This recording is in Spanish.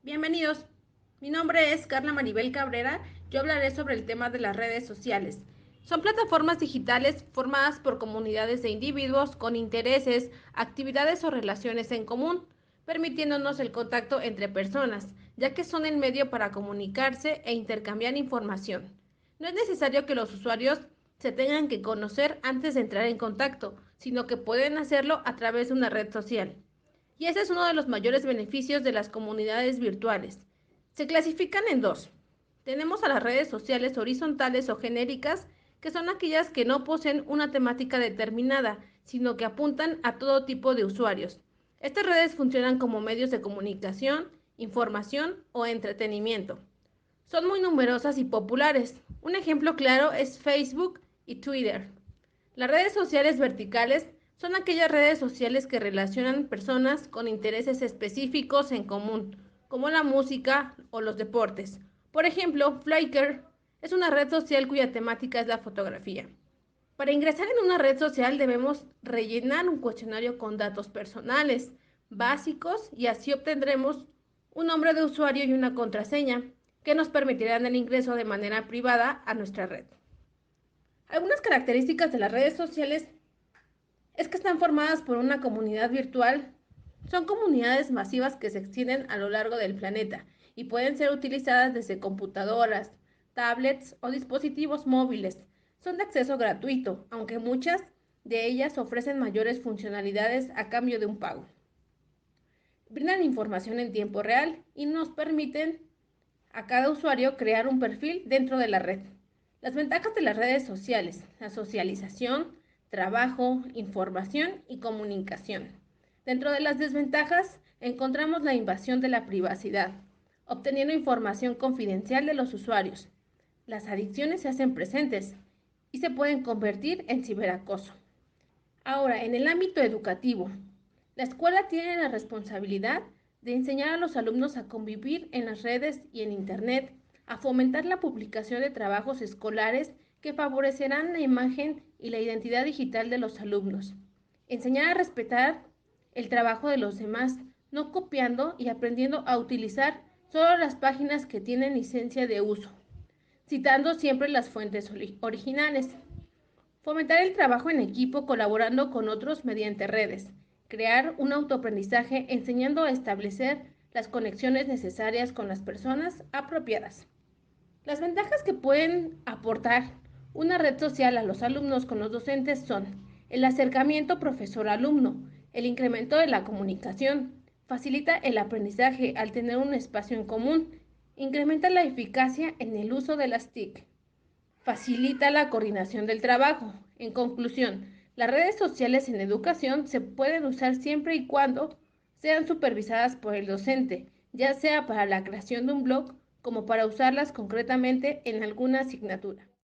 Bienvenidos. Mi nombre es Carla Maribel Cabrera. Yo hablaré sobre el tema de las redes sociales. Son plataformas digitales formadas por comunidades de individuos con intereses, actividades o relaciones en común, permitiéndonos el contacto entre personas, ya que son el medio para comunicarse e intercambiar información. No es necesario que los usuarios se tengan que conocer antes de entrar en contacto, sino que pueden hacerlo a través de una red social. Y ese es uno de los mayores beneficios de las comunidades virtuales. Se clasifican en dos. Tenemos a las redes sociales horizontales o genéricas, que son aquellas que no poseen una temática determinada, sino que apuntan a todo tipo de usuarios. Estas redes funcionan como medios de comunicación, información o entretenimiento. Son muy numerosas y populares. Un ejemplo claro es Facebook y Twitter. Las redes sociales verticales son aquellas redes sociales que relacionan personas con intereses específicos en común, como la música o los deportes. Por ejemplo, Flickr es una red social cuya temática es la fotografía. Para ingresar en una red social debemos rellenar un cuestionario con datos personales, básicos, y así obtendremos un nombre de usuario y una contraseña que nos permitirán el ingreso de manera privada a nuestra red. Algunas características de las redes sociales es que están formadas por una comunidad virtual. Son comunidades masivas que se extienden a lo largo del planeta y pueden ser utilizadas desde computadoras, tablets o dispositivos móviles. Son de acceso gratuito, aunque muchas de ellas ofrecen mayores funcionalidades a cambio de un pago. Brindan información en tiempo real y nos permiten a cada usuario crear un perfil dentro de la red. Las ventajas de las redes sociales: la socialización, trabajo, información y comunicación. Dentro de las desventajas encontramos la invasión de la privacidad, obteniendo información confidencial de los usuarios. Las adicciones se hacen presentes y se pueden convertir en ciberacoso. Ahora, en el ámbito educativo, la escuela tiene la responsabilidad de enseñar a los alumnos a convivir en las redes y en Internet, a fomentar la publicación de trabajos escolares que favorecerán la imagen y la identidad digital de los alumnos. Enseñar a respetar el trabajo de los demás, no copiando y aprendiendo a utilizar solo las páginas que tienen licencia de uso, citando siempre las fuentes originales. Fomentar el trabajo en equipo colaborando con otros mediante redes. Crear un autoaprendizaje enseñando a establecer las conexiones necesarias con las personas apropiadas. Las ventajas que pueden aportar una red social a los alumnos con los docentes son el acercamiento profesor-alumno, el incremento de la comunicación, facilita el aprendizaje al tener un espacio en común, incrementa la eficacia en el uso de las TIC, facilita la coordinación del trabajo. En conclusión, las redes sociales en educación se pueden usar siempre y cuando sean supervisadas por el docente, ya sea para la creación de un blog como para usarlas concretamente en alguna asignatura.